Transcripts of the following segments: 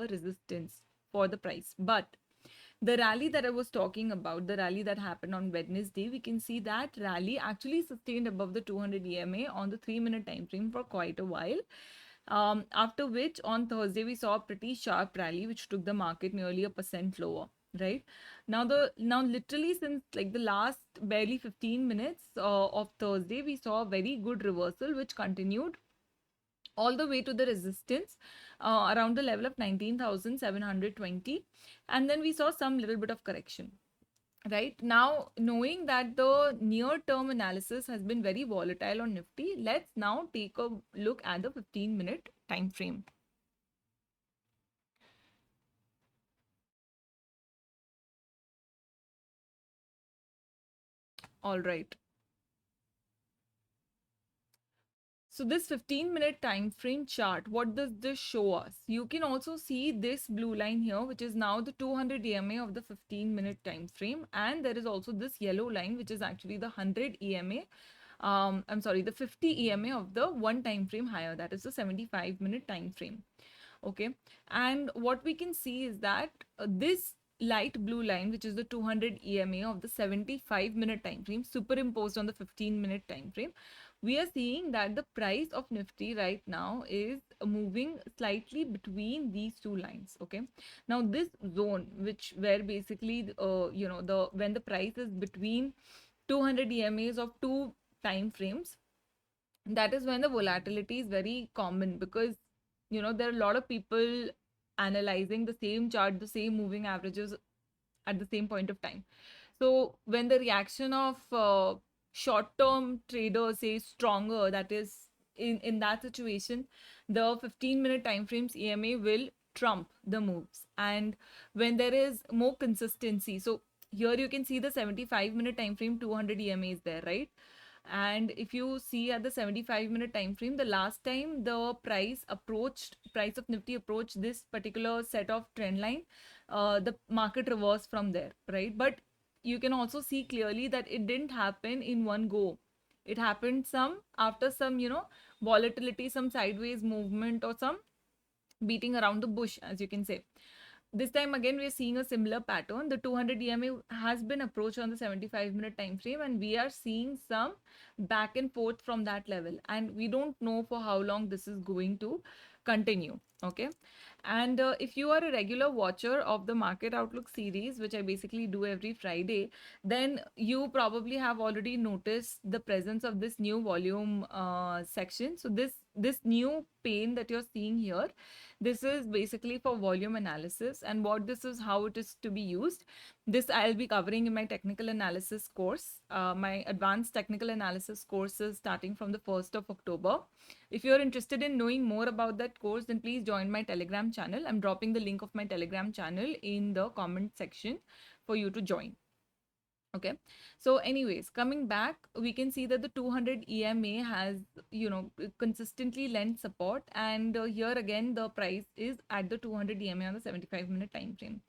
the resistance for the price. But the rally that I was talking about, the rally that happened on Wednesday, we can see that rally actually sustained above the 200 EMA on the 3-minute time frame for quite a while. After which, on Thursday, we saw a pretty sharp rally, which took the market nearly 1% lower. Right now, literally since like the last barely 15 minutes of Thursday, we saw a very good reversal, which continued all the way to the resistance around the level of 19,720, and then we saw some little bit of correction. Right now, knowing that the near term analysis has been very volatile on Nifty, let's now take a look at the 15-minute time frame. All right. So this 15-minute time frame chart, what does this show us? You can also see this blue line here, which is now the 200 EMA of the 15-minute time frame. And there is also this yellow line, which is actually the 100 EMA. I'm sorry, the 50 EMA of the one time frame higher, that is the 75-minute time frame. Okay. And what we can see is that this light blue line, which is the 200 EMA of the 75-minute time frame, superimposed on the 15-minute time frame, we are seeing that the price of Nifty right now is moving slightly between these two lines. Okay. Now this zone, which where basically the when the price is between 200 EMAs of two time frames, that is when the volatility is very common, because there are a lot of people analyzing the same chart, the same moving averages at the same point of time. So when the reaction of short-term traders is stronger, that is in that situation, the 15-minute time frames EMA will trump the moves. And when there is more consistency, so here you can see the 75-minute time frame 200 EMA is there, right? And if you see at the 75-minute time frame, the last time the price of Nifty approached this particular set of trend line, the market reversed from there, right? But you can also see clearly that it didn't happen in one go. It happened some after some, volatility, some sideways movement, or some beating around the bush, as you can say. This time again, we are seeing a similar pattern. The 200 EMA has been approached on the 75-minute time frame, and we are seeing some back and forth from that level. And we don't know for how long this is going to continue. Okay. And if you are a regular watcher of the Market Outlook series, which I basically do every Friday, then you probably have already noticed the presence of this new volume section. So this new pane that you're seeing here, this is basically for volume analysis, and what this is, how it is to be used. This I'll be covering in my technical analysis course. My advanced technical analysis course is starting from the 1st of October. If you're interested in knowing more about that course, then please join my Telegram channel. I'm dropping the link of my Telegram channel in the comment section for you to join. Okay. So anyways, coming back, we can see that the 200 EMA has, consistently lent support. And here again, the price is at the 200 EMA on the 75-minute time frame.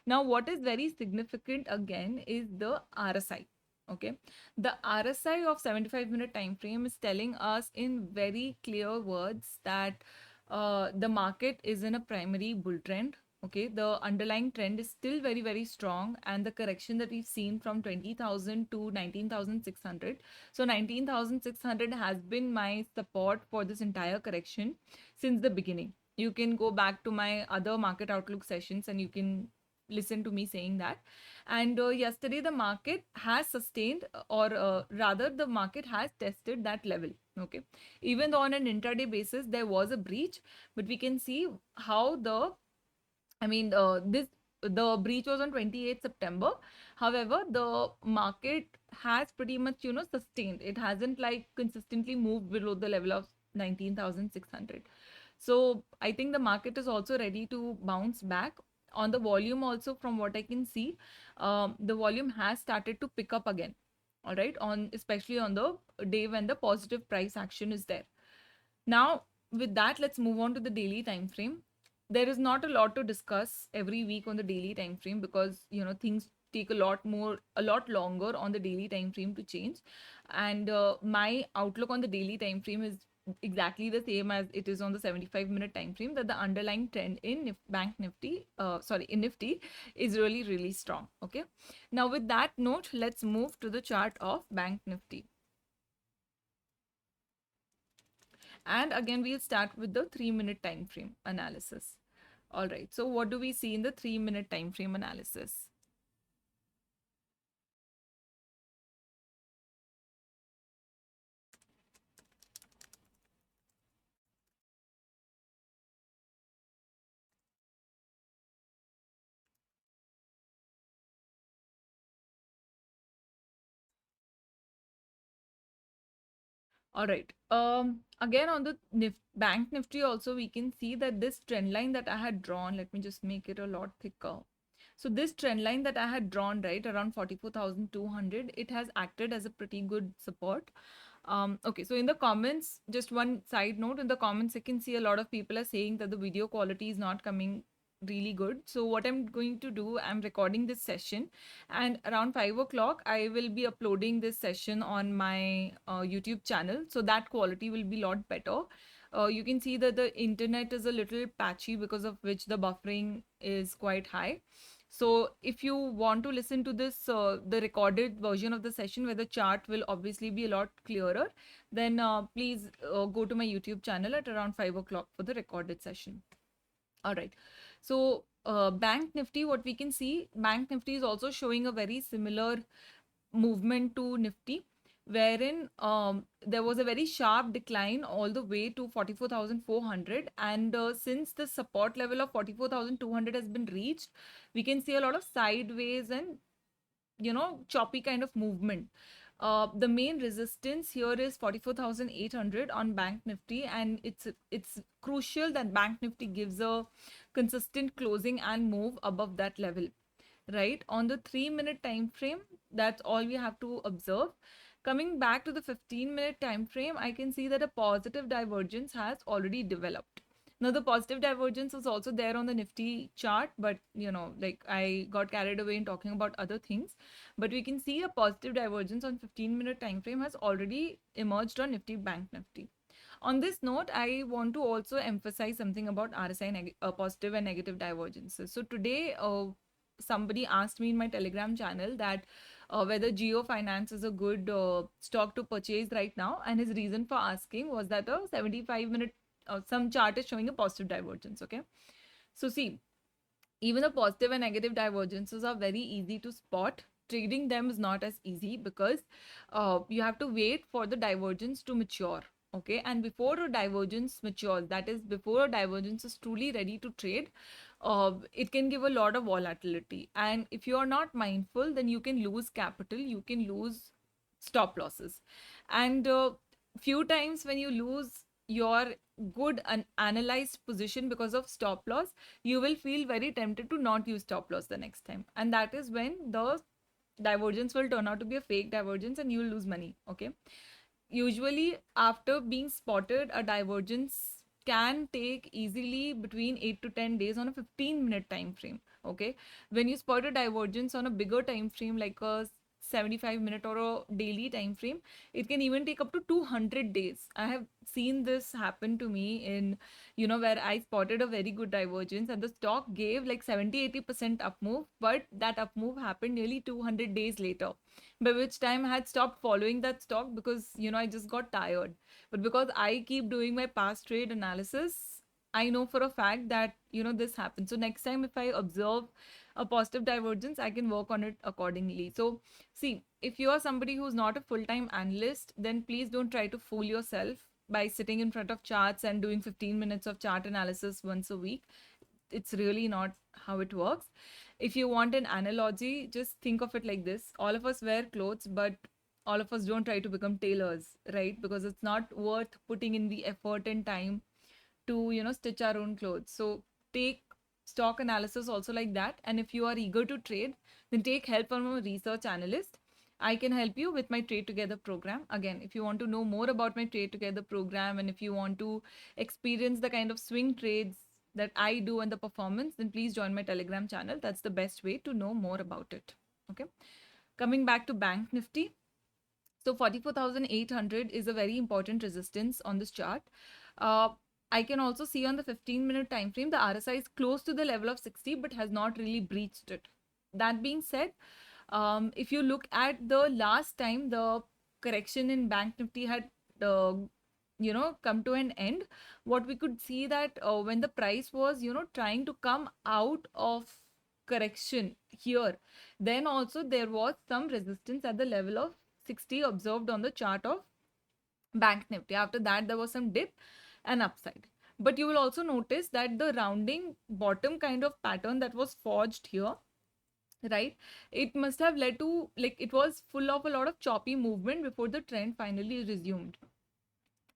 Now, what is very significant again is the RSI. Okay. The RSI of 75-minute time frame is telling us in very clear words that the market is in a primary bull trend. Okay, the underlying trend is still very, very strong, and the correction that we've seen from 20,000 to 19,600. So 19,600 has been my support for this entire correction since the beginning. You can go back to my other Market Outlook sessions and you can listen to me saying that. And yesterday the market has sustained, or rather the market has tested that level. Okay, even though on an intraday basis there was a breach, but we can see how the the breach was on 28th September. However, the market has pretty much, sustained. It hasn't like consistently moved below the level of 19,600. So I think the market is also ready to bounce back. On the volume also, from what I can see, the volume has started to pick up again. All right, especially on the day when the positive price action is there. Now, with that, let's move on to the daily time frame. There is not a lot to discuss every week on the daily time frame, because things take a lot longer on the daily time frame to change. And my outlook on the daily time frame is exactly the same as it is on the 75-minute time frame, that the underlying trend in bank nifty in nifty is really, really strong. Okay, now with that note, let's move to the chart of bank nifty. And again, we'll start with the 3-minute time frame analysis. All right, so what do we see in the 3-minute time frame analysis? All right. Again, on the bank nifty also, we can see that this trend line that I had drawn, let me just make it a lot thicker. So this trend line that I had drawn, right, around 44,200, it has acted as a pretty good support. Okay, so in the comments, just one side note, in the comments, I can see a lot of people are saying that the video quality is not coming really good. So what I'm going to do, I'm recording this session, and around 5 o'clock, I will be uploading this session on my YouTube channel. So that quality will be a lot better. You can see that the internet is a little patchy, because of which the buffering is quite high. So if you want to listen to this, the recorded version of the session where the chart will obviously be a lot clearer, then please go to my YouTube channel at around 5 o'clock for the recorded session. All right. So Bank Nifty, what we can see, Bank Nifty is also showing a very similar movement to Nifty, wherein there was a very sharp decline all the way to 44,400. And since the support level of 44,200 has been reached, we can see a lot of sideways and, choppy kind of movement. The main resistance here is 44,800 on Bank Nifty, and it's crucial that Bank Nifty gives a consistent closing and move above that level, right? On the 3-minute time frame, that's all we have to observe. Coming back to the 15-minute time frame, I can see that a positive divergence has already developed. Now, the positive divergence was also there on the Nifty chart, but like I got carried away in talking about other things. But we can see a positive divergence on 15-minute time frame has already emerged on Nifty Bank Nifty. On this note, I want to also emphasize something about RSI positive and negative divergences. So today, somebody asked me in my Telegram channel that whether Geo Finance is a good stock to purchase right now, and his reason for asking was that a 75-minute some chart is showing a positive divergence. Okay, so see, even the positive and negative divergences are very easy to spot. Trading them is not as easy, because you have to wait for the divergence to mature. Okay, and before a divergence matures, that is, before a divergence is truly ready to trade, it can give a lot of volatility. And if you are not mindful, then you can lose capital, you can lose stop losses. And few times when you lose your good analyzed position because of stop loss, you will feel very tempted to not use stop loss the next time. And that is when the divergence will turn out to be a fake divergence and you will lose money. Okay. Usually, after being spotted, a divergence can take easily between 8 to 10 days on a 15-minute time frame. Okay. When you spot a divergence on a bigger time frame, like a 75-minute or a daily time frame, it can even take up to 200 days. I have seen this happen to me in, where I spotted a very good divergence and the stock gave like 70-80% up move, but that up move happened nearly 200 days later, by which time I had stopped following that stock because, I just got tired. But because I keep doing my past trade analysis, I know for a fact that, this happens. So next time if I observe a positive divergence, I can work on it accordingly. So see, if you are somebody who's not a full-time analyst, then please don't try to fool yourself by sitting in front of charts and doing 15 minutes of chart analysis once a week. It's really not how it works. If you want an analogy, just think of it like this. All of us wear clothes, but all of us don't try to become tailors, right? Because it's not worth putting in the effort and time to, stitch our own clothes. So take stock analysis also like that. And if you are eager to trade, then take help from a research analyst. I can help you with my Trade Together program. Again, if you want to know more about my Trade Together program, and if you want to experience the kind of swing trades that I do and the performance, then please join my Telegram channel. That's the best way to know more about it. Okay. Coming back to Bank Nifty. So 44,800 is a very important resistance on this chart. Uh, I can also see on the 15-minute time frame, the RSI is close to the level of 60, but has not really breached it. That being said, if you look at the last time the correction in Bank Nifty had, come to an end, what we could see that when the price was, trying to come out of correction here, then also there was some resistance at the level of 60 observed on the chart of Bank Nifty. After that, there was some dip and upside. But you will also notice that the rounding bottom kind of pattern that was forged here, right? It must have led to, like, it was full of a lot of choppy movement before the trend finally resumed.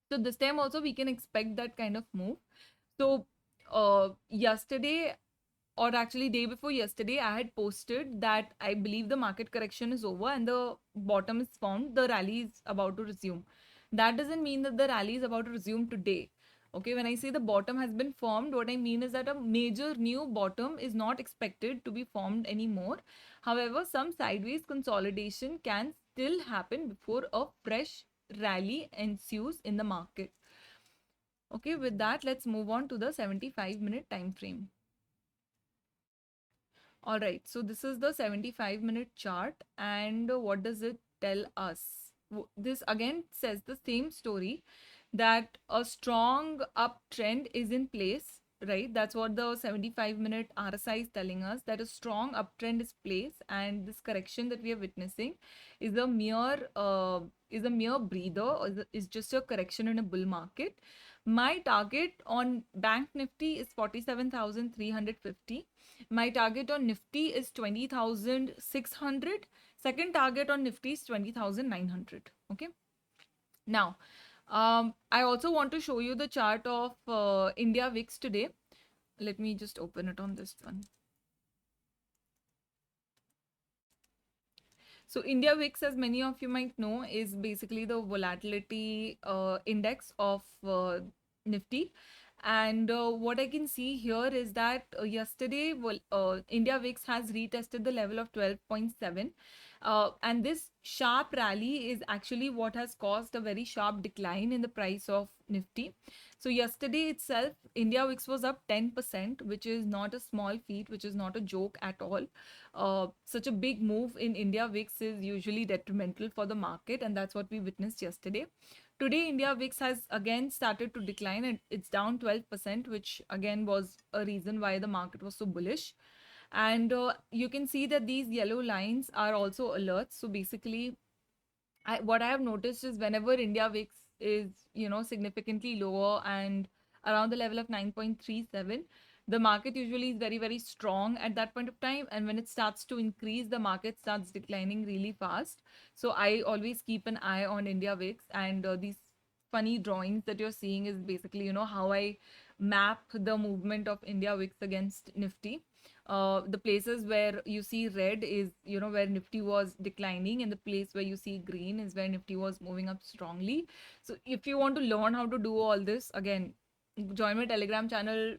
So this time also we can expect that kind of move. So yesterday, or actually day before yesterday, I had posted that I believe the market correction is over and the bottom is formed, the rally is about to resume. That doesn't mean that the rally is about to resume today. Okay, when I say the bottom has been formed, what I mean is that a major new bottom is not expected to be formed anymore. However, some sideways consolidation can still happen before a fresh rally ensues in the market. Okay, with that, let's move on to the 75-minute time frame. All right, so this is the 75-minute chart, and what does it tell us? This again says the same story, that a strong uptrend is in place, right? That's what the 75-minute RSI is telling us, that a strong uptrend is place, and this correction that we are witnessing is a mere breather, or is just a correction in a bull market. My target on Bank Nifty is 47,350. My target on Nifty is 20,600. Second target on Nifty is 20,900. Okay. Now, I also want to show you the chart of IndiaVIX today. Let me just open it on this one. So IndiaVIX, as many of you might know, is basically the volatility index of Nifty. And what I can see here is that yesterday, IndiaVIX has retested the level of 12.7. And this sharp rally is actually what has caused a very sharp decline in the price of Nifty. So yesterday itself, IndiaVIX was up 10%, which is not a small feat, which is not a joke at all. Such a big move in IndiaVIX is usually detrimental for the market, and that's what we witnessed yesterday. Today, IndiaVIX has again started to decline, and it's down 12%, which again was a reason why the market was so bullish. And you can see that these yellow lines are also alerts. So basically, what I have noticed is whenever IndiaVIX is, significantly lower and around the level of 9.37, the market usually is very, very strong at that point of time. And when it starts to increase, the market starts declining really fast. So I always keep an eye on IndiaVIX, and these funny drawings that you're seeing is basically, how I map the movement of IndiaVIX against Nifty. The places where you see red is, where Nifty was declining, and the place where you see green is where Nifty was moving up strongly. So if you want to learn how to do all this, again, join my Telegram channel,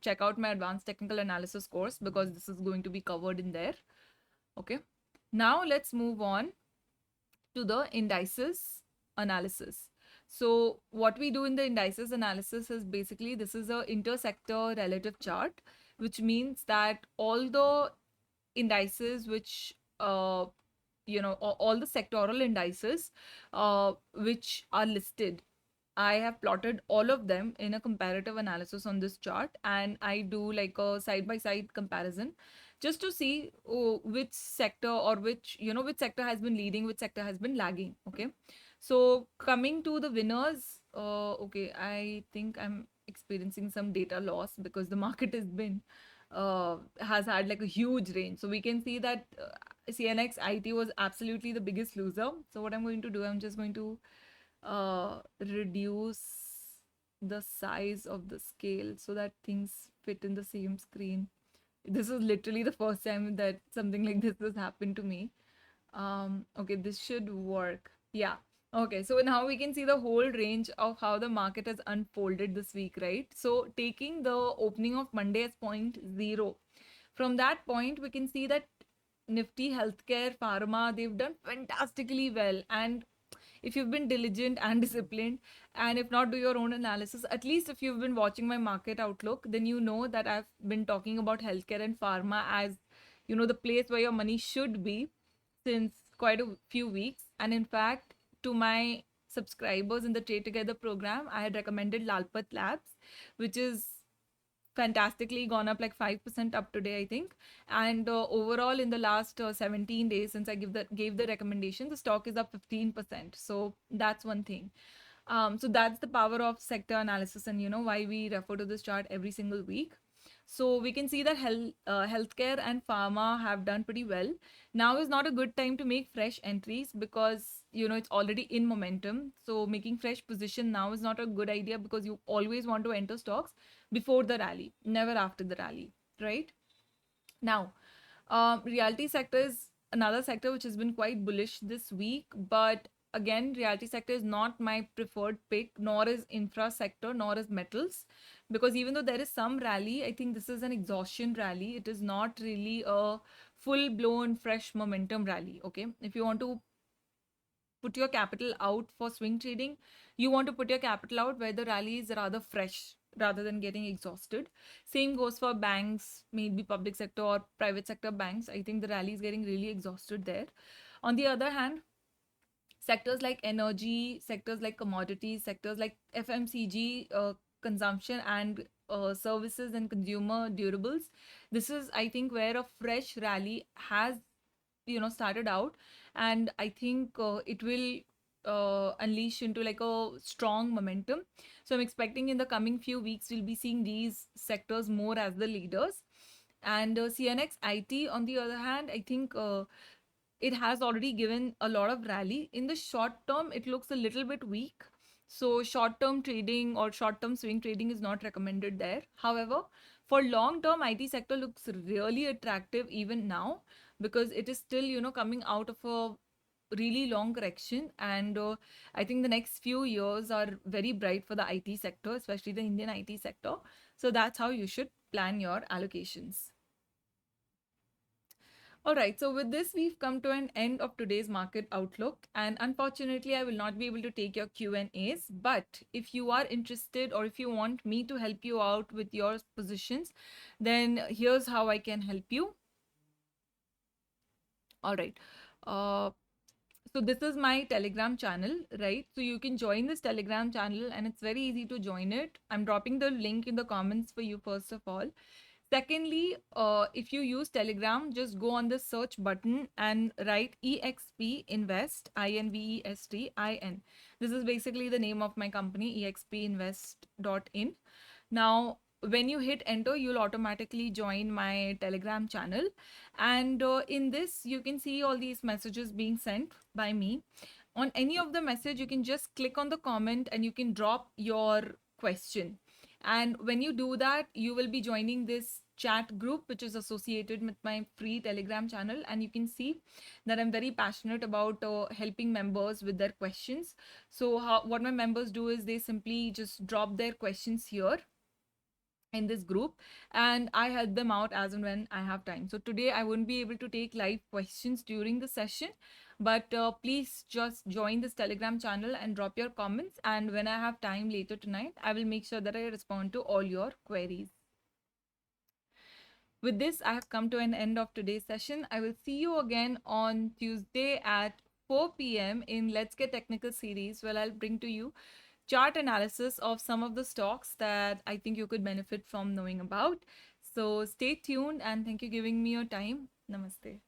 check out my advanced technical analysis course, because this is going to be covered in there. Okay. Now let's move on to the indices analysis. So what we do in the indices analysis is basically, this is a intersector relative chart, which means that all the indices which all the sectoral indices which are listed, I have plotted all of them in a comparative analysis on this chart, and I do like a side by side comparison just to see which sector, or which sector has been leading, which sector has been lagging. Okay. So coming to the winners, okay, I think I'm experiencing some data loss because the market has had like a huge range. So we can see that CNX IT was absolutely the biggest loser. So what I'm going to do, I'm just going to reduce the size of the scale so that things fit in the same screen. This is literally the first time that something like this has happened to me. Okay, this should work. Yeah. Okay, so now we can see the whole range of how the market has unfolded this week, right? So taking the opening of Monday as point 0, from that point, we can see that Nifty, healthcare, pharma, they've done fantastically well. And if you've been diligent and disciplined, and if not, do your own analysis. At least if you've been watching my market outlook, then you know that I've been talking about healthcare and pharma as, the place where your money should be since quite a few weeks. And in fact, to my subscribers in the Trade Together program, I had recommended Lalpat Labs, which is fantastically gone up like 5% up today, I think. And overall, in the last 17 days since I gave the recommendation, the stock is up 15%. So that's one thing. So that's the power of sector analysis, and why we refer to this chart every single week. So we can see that healthcare and pharma have done pretty well. Now is not a good time to make fresh entries because it's already in momentum. So making fresh position now is not a good idea because you always want to enter stocks before the rally, never after the rally, right? Now, realty sector is another sector which has been quite bullish this week, but again, realty sector is not my preferred pick, nor is infra sector, nor is metals, because even though there is some rally, I think this is an exhaustion rally. It is not really a full blown fresh momentum rally. Okay, if you want to put your capital out for swing trading, you want to put your capital out where the rally is rather fresh rather than getting exhausted. Same goes for banks, maybe public sector or private sector banks. I think the rally is getting really exhausted there. On the other hand, sectors like energy, sectors like commodities, sectors like FMCG, consumption and services and consumer durables. This is, I think, where a fresh rally has started out, and I think it will unleash into like a strong momentum. So I'm expecting in the coming few weeks we'll be seeing these sectors more as the leaders. And CNX IT, on the other hand, I think it has already given a lot of rally. In the short term, it looks a little bit weak. So short term trading or short term swing trading is not recommended there. However, for long term, IT sector looks really attractive even now because it is still, coming out of a really long correction. And I think the next few years are very bright for the IT sector, especially the Indian IT sector. So that's how you should plan your allocations. All right, so with this, we've come to an end of today's market outlook. And unfortunately, I will not be able to take your Q&As. But if you are interested or if you want me to help you out with your positions, then here's how I can help you. All right. So this is my Telegram channel, right? So you can join this Telegram channel and it's very easy to join it. I'm dropping the link in the comments for you, first of all. Secondly, if you use Telegram, just go on the search button and write EXP-Invest, INVEST-IN. This is basically the name of my company, EXP-Invest.in. Now, when you hit enter, you'll automatically join my Telegram channel. And in this, you can see all these messages being sent by me. On any of the message, you can just click on the comment and you can drop your question. And when you do that, you will be joining this chat group, which is associated with my free Telegram channel. And you can see that I'm very passionate about helping members with their questions. So what my members do is they simply just drop their questions here in this group and I help them out as and when I have time. So today I won't be able to take live questions during the session, but please just join this Telegram channel and drop your comments, and when I have time later tonight, I will make sure that I respond to all your queries. With this, I have come to an end of today's session. I will see you again on Tuesday at 4 p.m. in Let's Get Technical series, where I'll bring to you chart analysis of some of the stocks that I think you could benefit from knowing about. So stay tuned and thank you for giving me your time. Namaste.